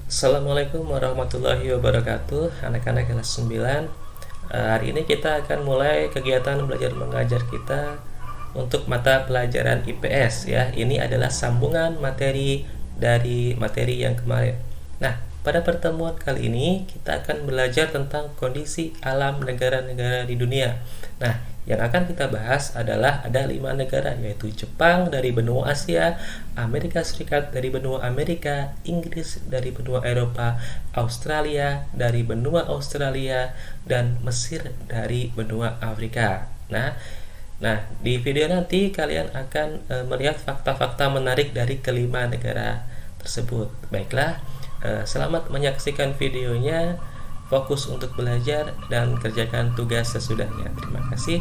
Assalamualaikum warahmatullahi wabarakatuh. Anak-anak kelas 9. Hari ini kita akan mulai kegiatan belajar mengajar kita untuk mata pelajaran IPS ya. Ini adalah sambungan materi dari materi yang kemarin. Nah, pada pertemuan kali ini kita akan belajar tentang kondisi alam negara-negara di dunia. Nah, yang akan kita bahas adalah ada 5 negara, yaitu Jepang dari benua Asia, Amerika Serikat dari benua Amerika, Inggris dari benua Eropa, Australia dari benua Australia, dan Mesir dari benua Afrika. Nah, di video nanti kalian akan melihat fakta-fakta menarik dari kelima negara tersebut. Baiklah, selamat menyaksikan videonya. Fokus untuk belajar dan kerjakan tugas sesudahnya. Terima kasih.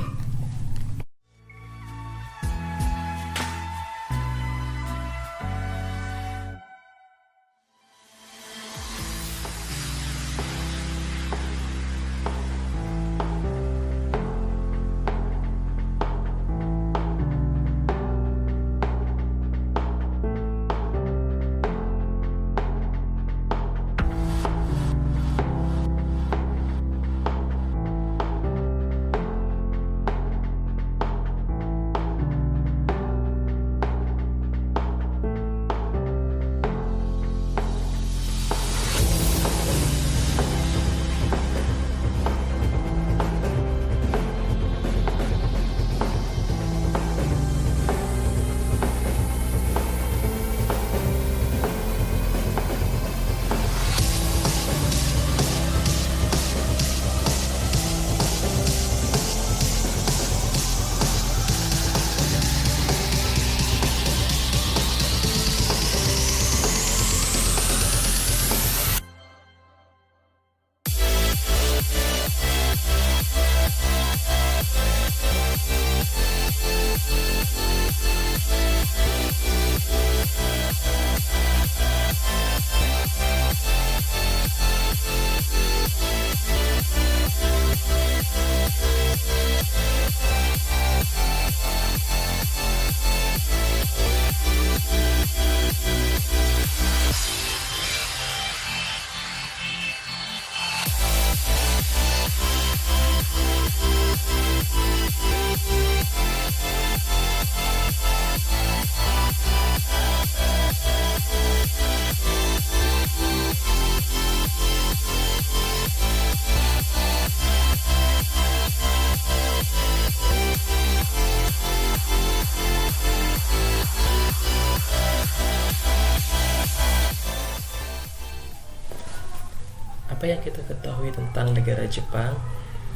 Apa yang kita ketahui tentang negara Jepang?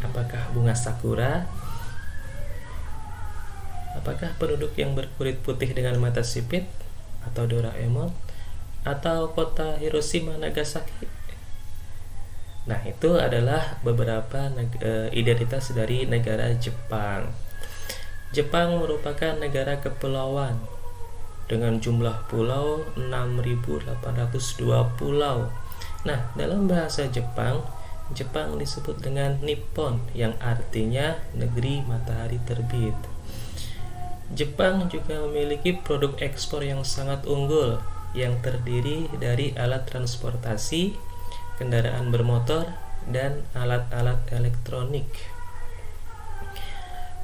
Apakah bunga sakura? Apakah penduduk yang berkulit putih dengan mata sipit? Atau Doraemon? Atau kota Hiroshima Nagasaki? Nah, itu adalah beberapa identitas dari negara Jepang. Jepang merupakan negara kepulauan dengan jumlah pulau 6.802 pulau. Nah, dalam bahasa Jepang disebut dengan Nippon yang artinya negeri matahari terbit. Jepang juga memiliki produk ekspor yang sangat unggul yang terdiri dari alat transportasi, kendaraan bermotor, dan alat-alat elektronik.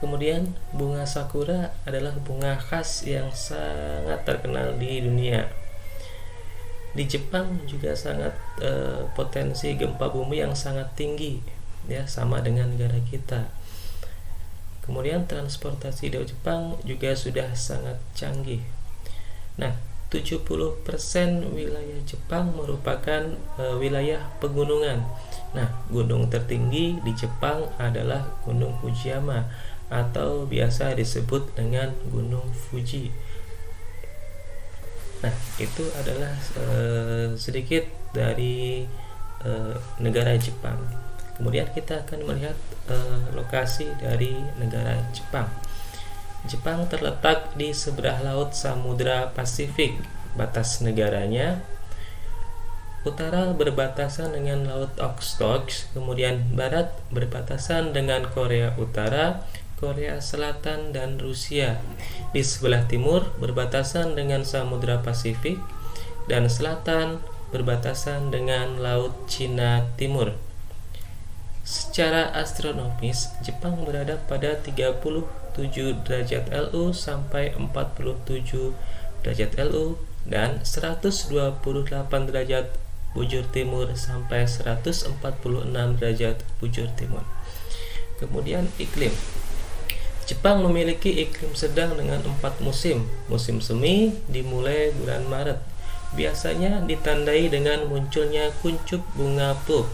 Kemudian, bunga sakura adalah bunga khas yang sangat terkenal di dunia. Di Jepang juga sangat potensi gempa bumi yang sangat tinggi, ya, sama dengan negara kita. Kemudian transportasi di Jepang juga sudah sangat canggih. Nah, 70% wilayah Jepang merupakan wilayah pegunungan. Nah, gunung tertinggi di Jepang adalah Gunung Fujiyama atau biasa disebut dengan Gunung Fuji. Nah, itu adalah sedikit dari negara Jepang. Kemudian kita akan melihat lokasi dari negara Jepang. Jepang terletak di seberang laut Samudra Pasifik. Batas negaranya utara berbatasan dengan Laut Okhotsk, kemudian barat berbatasan dengan Korea Utara, Korea Selatan, dan Rusia. Di sebelah timur berbatasan dengan Samudra Pasifik, dan selatan berbatasan dengan Laut Cina Timur. Secara astronomis, Jepang berada pada 37 derajat LU sampai 47 derajat LU dan 128 derajat bujur timur sampai 146 derajat bujur timur. Kemudian iklim. Jepang memiliki iklim sedang dengan 4 musim. Musim semi dimulai bulan Maret. Biasanya ditandai dengan munculnya kuncup bunga plum.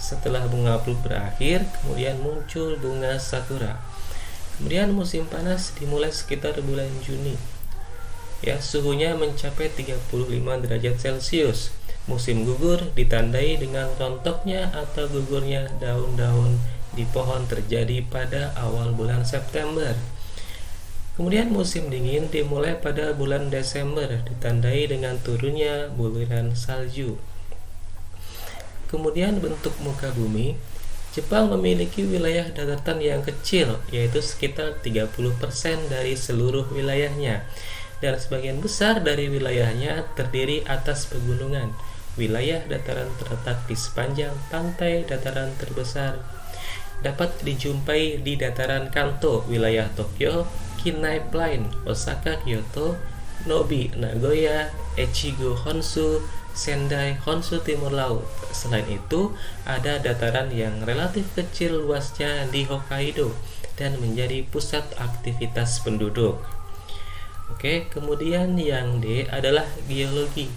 Setelah bunga plum berakhir, kemudian muncul bunga sakura. Kemudian musim panas dimulai sekitar bulan Juni. Ya, suhunya mencapai 35 derajat Celcius. Musim gugur ditandai dengan rontoknya atau gugurnya daun-daun di pohon terjadi pada awal bulan September. Kemudian musim dingin dimulai pada bulan Desember, ditandai dengan turunnya butiran salju. Kemudian bentuk muka bumi. Jepang memiliki wilayah daratan yang kecil, yaitu sekitar 30% dari seluruh wilayahnya, dan sebagian besar dari wilayahnya terdiri atas pegunungan. Wilayah dataran terletak di sepanjang pantai dataran terbesar dapat dijumpai di dataran Kanto, wilayah Tokyo, Kinai Plain, Osaka, Kyoto, Nobi, Nagoya, Echigo, Honshu, Sendai, Honshu Timur Laut. Selain itu, ada dataran yang relatif kecil luasnya di Hokkaido dan menjadi pusat aktivitas penduduk. Oke, kemudian yang D adalah geologi.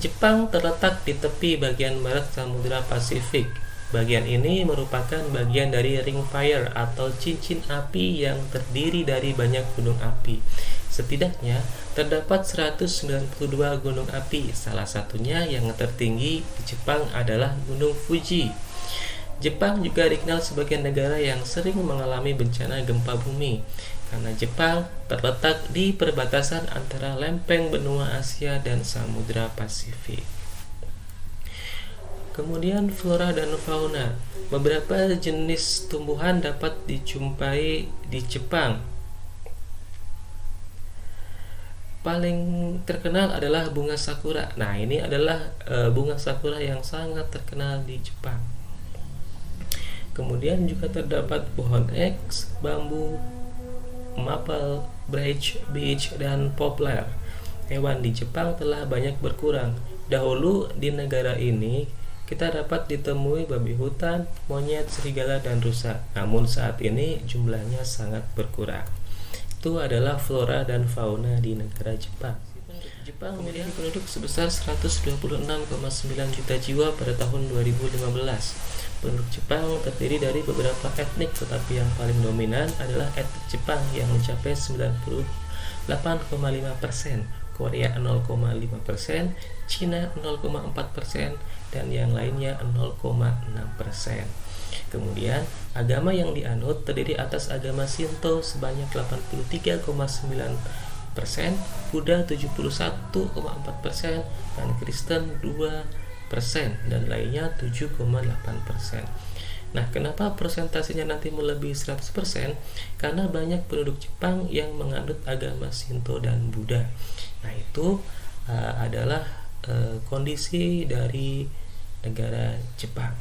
Jepang terletak di tepi bagian barat Samudra Pasifik. Bagian ini merupakan bagian dari ring fire atau cincin api yang terdiri dari banyak gunung api. Setidaknya terdapat 192 gunung api. Salah satunya yang tertinggi di Jepang adalah Gunung Fuji. Jepang juga dikenal sebagai negara yang sering mengalami bencana gempa bumi karena Jepang terletak di perbatasan antara lempeng benua Asia dan Samudra Pasifik. Kemudian flora dan fauna. Beberapa jenis tumbuhan dapat dijumpai di Jepang. Paling terkenal adalah bunga sakura. Nah, ini adalah bunga sakura yang sangat terkenal di Jepang. Kemudian juga terdapat pohon eks, bambu, maple, beech, dan poplar. Hewan di Jepang telah banyak berkurang. Dahulu di negara ini kita dapat ditemui babi hutan, monyet, serigala, dan rusa. Namun saat ini jumlahnya sangat berkurang. Itu adalah flora dan fauna di negara Jepang. Jepang memiliki penduduk sebesar 126,9 juta jiwa pada tahun 2015. Penduduk Jepang terdiri dari beberapa etnik, tetapi yang paling dominan adalah etnik Jepang yang mencapai 98,5%, Korea 0,5%, Cina 0,4%, dan yang lainnya 0,6%. Kemudian, agama yang dianut terdiri atas agama Shinto sebanyak 83,9%, Buddha 71,4%, dan Kristen 2%, dan lainnya 7,8%. Nah, kenapa persentasinya nanti melebihi 100%? Karena banyak penduduk Jepang yang menganut agama Shinto dan Buddha. Nah, itu adalah kondisi dari negara Jepang.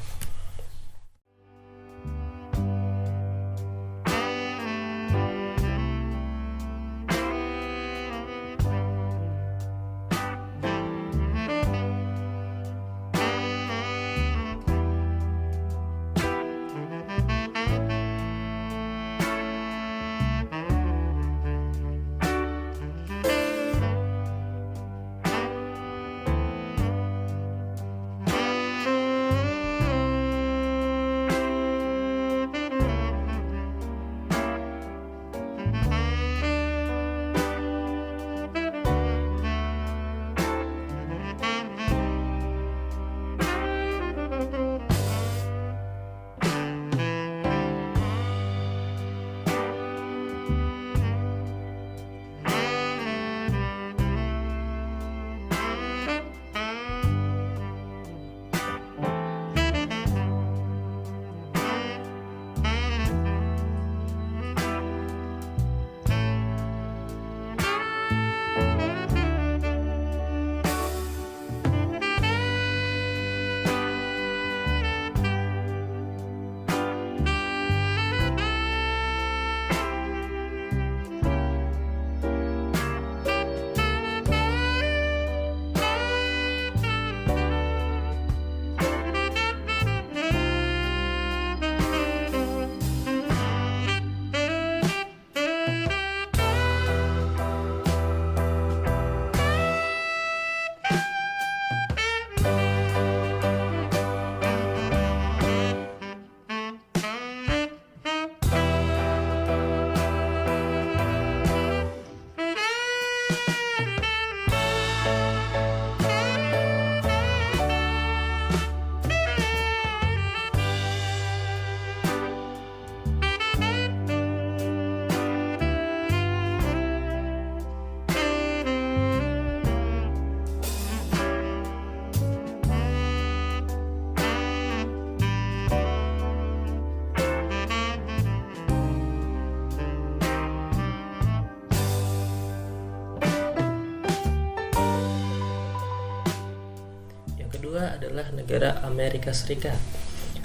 adalah negara Amerika Serikat.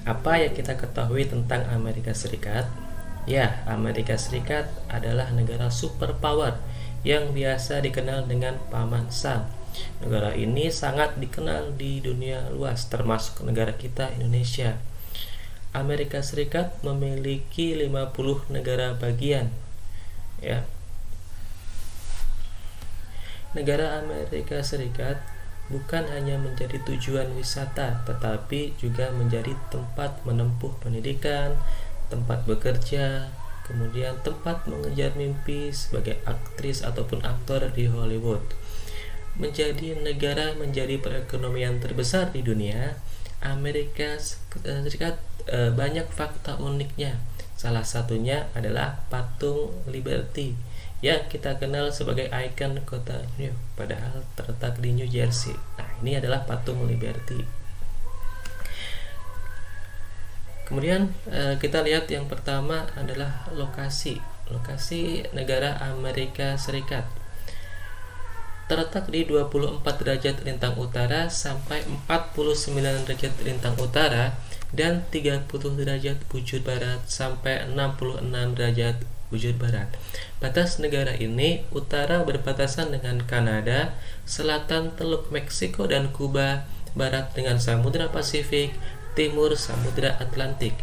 Apa yang kita ketahui tentang Amerika Serikat? Ya, Amerika Serikat adalah negara superpower yang biasa dikenal dengan Paman Sam. Negara ini sangat dikenal di dunia luas, termasuk negara kita Indonesia. Amerika Serikat memiliki 50 negara bagian. Ya. Negara Amerika Serikat bukan hanya menjadi tujuan wisata, tetapi juga menjadi tempat menempuh pendidikan, tempat bekerja, kemudian tempat mengejar mimpi sebagai aktris ataupun aktor di Hollywood. Menjadi perekonomian terbesar di dunia, Amerika Serikat banyak fakta uniknya. Salah satunya adalah patung Liberty yang kita kenal sebagai ikon kota New York, padahal terletak di New Jersey. Nah, ini adalah patung Liberty. Kemudian kita lihat yang pertama adalah lokasi negara Amerika Serikat. Terletak di 24 derajat lintang utara sampai 49 derajat lintang utara dan 30 derajat bujur barat sampai 66 derajat bujur barat. Batas negara ini utara berbatasan dengan Kanada, selatan Teluk Meksiko dan Kuba, barat dengan Samudra Pasifik, timur Samudra Atlantik.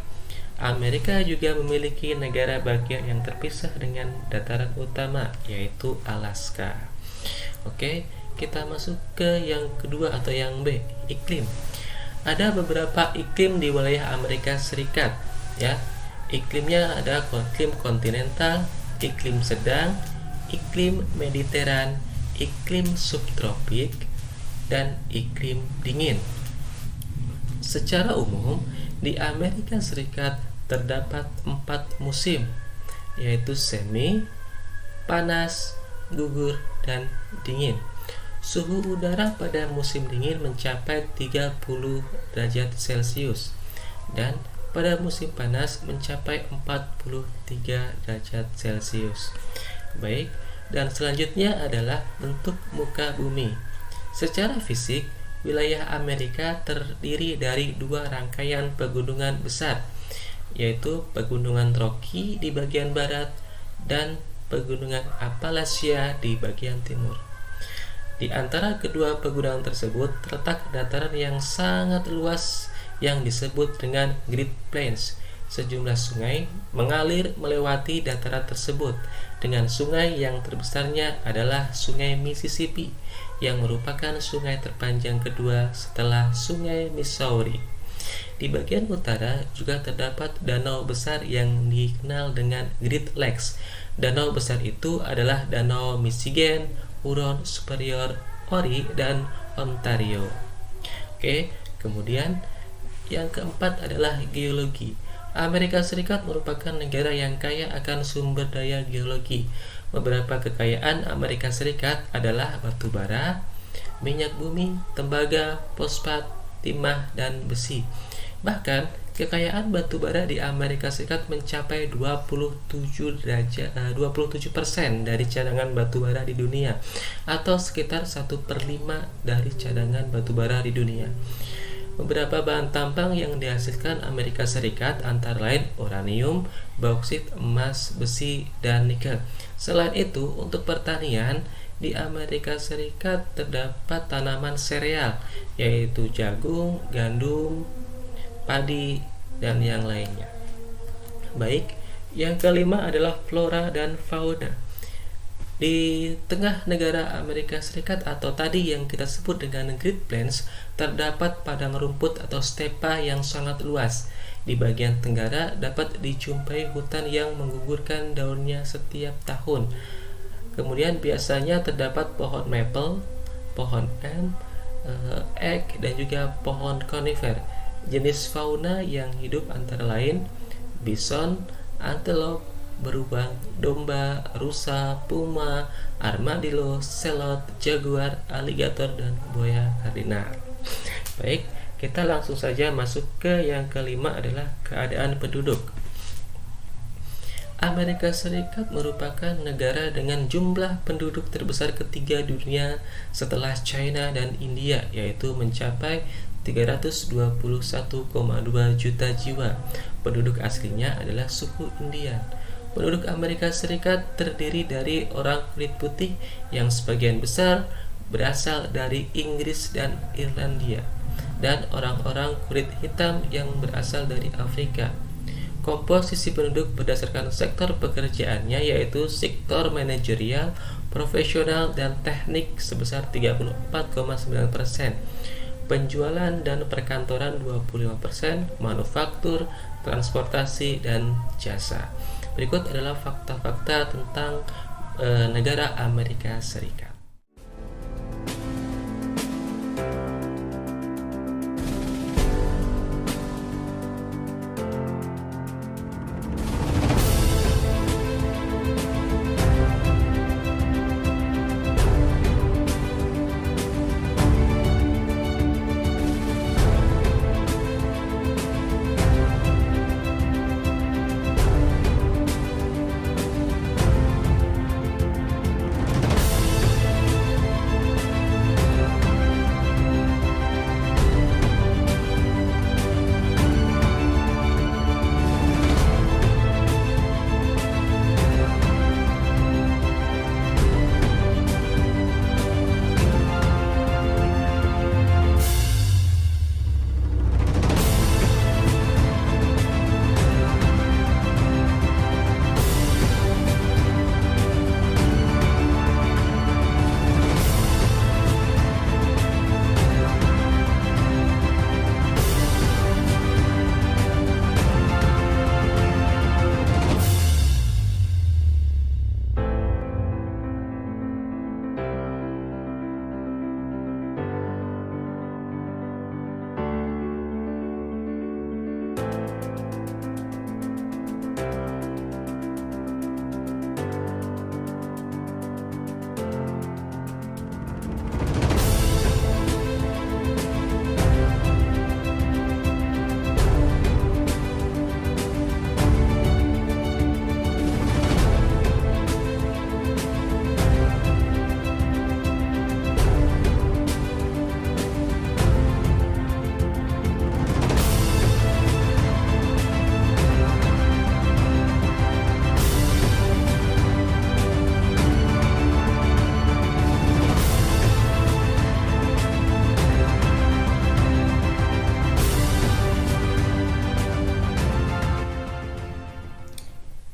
Amerika juga memiliki negara bagian yang terpisah dengan dataran utama, yaitu Alaska. Oke, kita masuk ke yang kedua atau yang B, iklim. Ada beberapa iklim di wilayah Amerika Serikat, ya. Iklimnya ada iklim kontinental, iklim sedang, iklim mediteran, iklim subtropik, dan iklim dingin. Secara umum, di Amerika Serikat terdapat 4 musim, yaitu semi, panas, gugur, dan dingin. Suhu udara pada musim dingin mencapai 30 derajat Celcius dan pada musim panas mencapai 43 derajat Celcius. Baik, dan selanjutnya adalah bentuk muka bumi. Secara fisik, wilayah Amerika terdiri dari 2 rangkaian pegunungan besar, yaitu pegunungan Rocky di bagian barat dan pegunungan Appalachia di bagian timur. Di antara kedua pegunungan tersebut terletak dataran yang sangat luas yang disebut dengan Great Plains. Sejumlah sungai mengalir melewati dataran tersebut, dengan sungai yang terbesarnya adalah Sungai Mississippi yang merupakan sungai terpanjang kedua setelah Sungai Missouri. Di bagian utara juga terdapat danau besar yang dikenal dengan Great Lakes. Danau besar itu adalah Danau Michigan, Huron, Superior, Erie, dan Ontario. Oke, kemudian yang keempat adalah geologi. Amerika Serikat merupakan negara yang kaya akan sumber daya geologi. Beberapa kekayaan Amerika Serikat adalah batu bara, minyak bumi, tembaga, fosfat, timah, dan besi. Bahkan, kekayaan batu bara di Amerika Serikat mencapai 27% dari cadangan batu bara di dunia, atau sekitar 1/5 dari cadangan batu bara di dunia. Beberapa bahan tambang yang dihasilkan Amerika Serikat antara lain uranium, bauksit, emas, besi, dan nikel. Selain itu, untuk pertanian di Amerika Serikat terdapat tanaman sereal, yaitu jagung, gandum, padi, dan yang lainnya. Baik, yang kelima adalah flora dan fauna. Di tengah negara Amerika Serikat atau tadi yang kita sebut dengan Great Plains terdapat padang rumput atau stepa yang sangat luas. Di bagian tenggara dapat dijumpai hutan yang menggugurkan daunnya setiap tahun. Kemudian biasanya terdapat pohon maple, pohon elm, ek, dan juga pohon conifer. Jenis fauna yang hidup antara lain bison, antelope, beruang, domba, rusa, puma, armadillo, selot, jaguar, aligator, dan buaya kardinal. Baik, kita langsung saja masuk ke yang kelima adalah keadaan penduduk. Amerika Serikat merupakan negara dengan jumlah penduduk terbesar ketiga dunia setelah China dan India, yaitu mencapai 321,2 juta jiwa. Penduduk aslinya adalah suku Indian. Penduduk Amerika Serikat terdiri dari orang kulit putih yang sebagian besar berasal dari Inggris dan Irlandia, dan orang-orang kulit hitam yang berasal dari Afrika. Komposisi penduduk berdasarkan sektor pekerjaannya yaitu sektor manajerial, profesional, dan teknik sebesar 34,9%, penjualan dan perkantoran 25%, manufaktur, transportasi, dan jasa. Berikut adalah fakta-fakta tentang negara Amerika Serikat.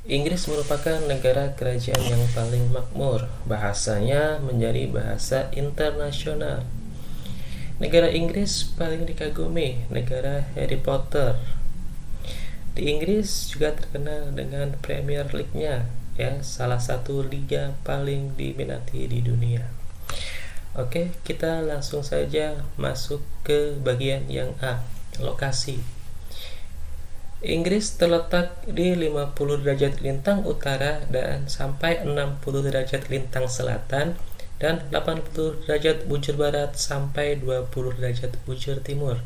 Inggris merupakan negara kerajaan yang paling makmur. Bahasanya menjadi bahasa internasional. Negara Inggris paling dikagumi, negara Harry Potter. Di Inggris juga terkenal dengan Premier League-nya, ya, salah satu liga paling diminati di dunia. Oke, kita langsung saja masuk ke bagian yang A, lokasi. Inggris terletak di 50 derajat lintang utara dan sampai 60 derajat lintang selatan dan 80 derajat bujur barat sampai 20 derajat bujur timur.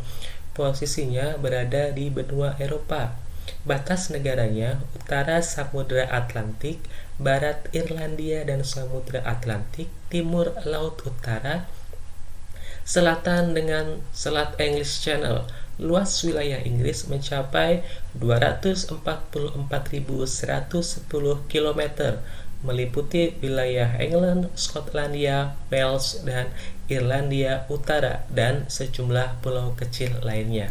Posisinya berada di benua Eropa. Batas negaranya utara Samudra Atlantik, barat Irlandia dan Samudra Atlantik, timur Laut Utara, selatan dengan Selat English Channel. Luas wilayah Inggris mencapai 244.110 km, meliputi wilayah England, Skotlandia, Wales, dan Irlandia Utara, dan sejumlah pulau kecil lainnya.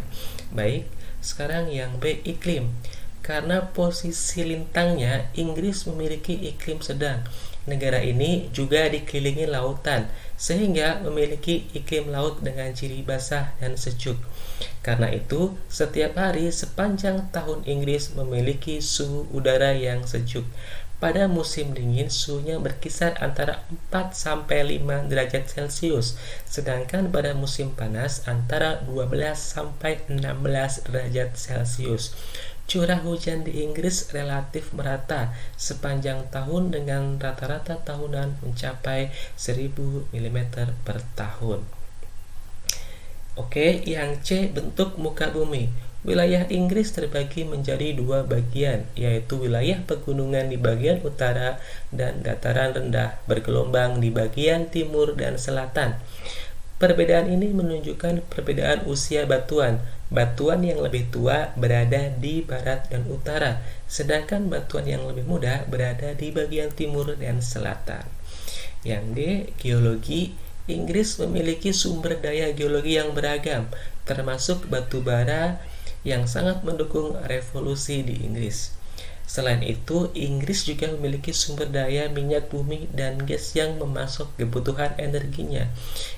Baik, sekarang yang B, iklim. Karena posisi lintangnya, Inggris memiliki iklim sedang. Negara ini juga dikelilingi lautan, sehingga memiliki iklim laut dengan ciri basah dan sejuk. Karena itu, setiap hari sepanjang tahun Inggris memiliki suhu udara yang sejuk. Pada musim dingin, suhunya berkisar antara 4-5 derajat Celcius, sedangkan pada musim panas antara 12-16 derajat Celcius. Curah hujan di Inggris relatif merata sepanjang tahun dengan rata-rata tahunan mencapai 1000 mm per tahun. Oke, yang C, bentuk muka bumi. Wilayah Inggris terbagi menjadi dua bagian, yaitu wilayah pegunungan di bagian utara dan dataran rendah bergelombang di bagian timur dan selatan. Perbedaan ini menunjukkan perbedaan usia batuan. Batuan yang lebih tua berada di barat dan utara, sedangkan batuan yang lebih muda berada di bagian timur dan selatan. Yang D. Geologi. Inggris memiliki sumber daya geologi yang beragam, termasuk batu bara yang sangat mendukung revolusi di Inggris. Selain itu, Inggris juga memiliki sumber daya minyak bumi dan gas yang memasok kebutuhan energinya.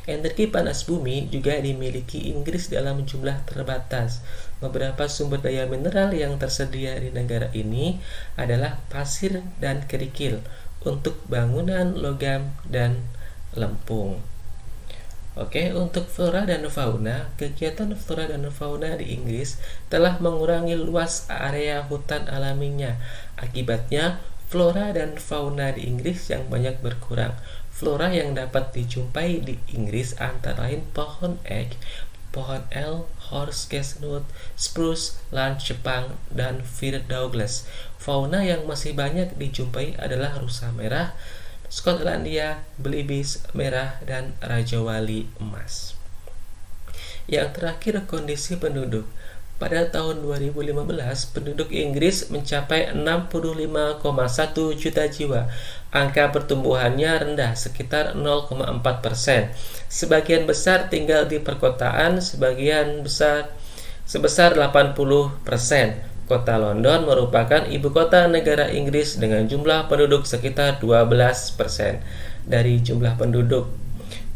Energi panas bumi juga dimiliki Inggris dalam jumlah terbatas. Beberapa sumber daya mineral yang tersedia di negara ini adalah pasir dan kerikil untuk bangunan, logam, dan lempung. Oke, untuk flora dan fauna, kegiatan flora dan fauna di Inggris telah mengurangi luas area hutan alaminya. Akibatnya, flora dan fauna di Inggris yang banyak berkurang. Flora yang dapat dijumpai di Inggris antara lain pohon ek, pohon el, horse chestnut, spruce, lan Jepang, dan fir Douglas. Fauna yang masih banyak dijumpai adalah rusa merah, Skotlandia, belibis merah, dan raja wali emas. Yang terakhir, kondisi penduduk. Pada tahun 2015, penduduk Inggris mencapai 65,1 juta jiwa. Angka pertumbuhannya rendah, sekitar 0,4%. Sebagian besar tinggal di perkotaan, sebagian besar sebesar 80%. Kota London merupakan ibu kota negara Inggris dengan jumlah penduduk sekitar 12% dari jumlah penduduk.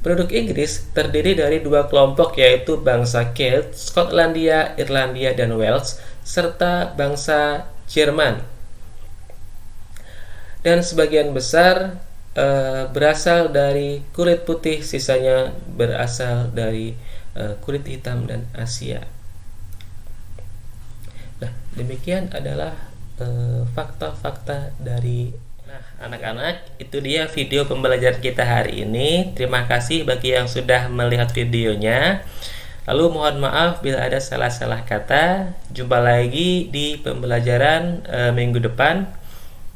Penduduk Inggris terdiri dari dua kelompok, yaitu bangsa Celt, Skotlandia, Irlandia, dan Wales, serta bangsa Jerman. Dan sebagian besar berasal dari kulit putih, sisanya berasal dari kulit hitam dan Asia. Nah, demikian adalah fakta-fakta dari. Nah, anak-anak, itu dia video pembelajaran kita hari ini. Terima kasih bagi yang sudah melihat videonya. Lalu mohon maaf bila ada salah-salah kata. Jumpa lagi di pembelajaran minggu depan.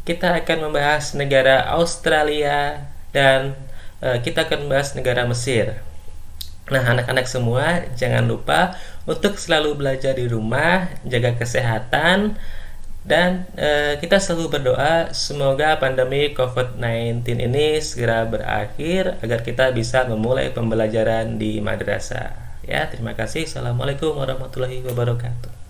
Kita akan membahas negara Australia dan kita akan membahas negara Mesir. Nah, anak-anak semua, jangan lupa untuk selalu belajar di rumah, jaga kesehatan, dan kita selalu berdoa semoga pandemi COVID-19 ini segera berakhir agar kita bisa memulai pembelajaran di madrasah. Ya, terima kasih. Assalamualaikum warahmatullahi wabarakatuh.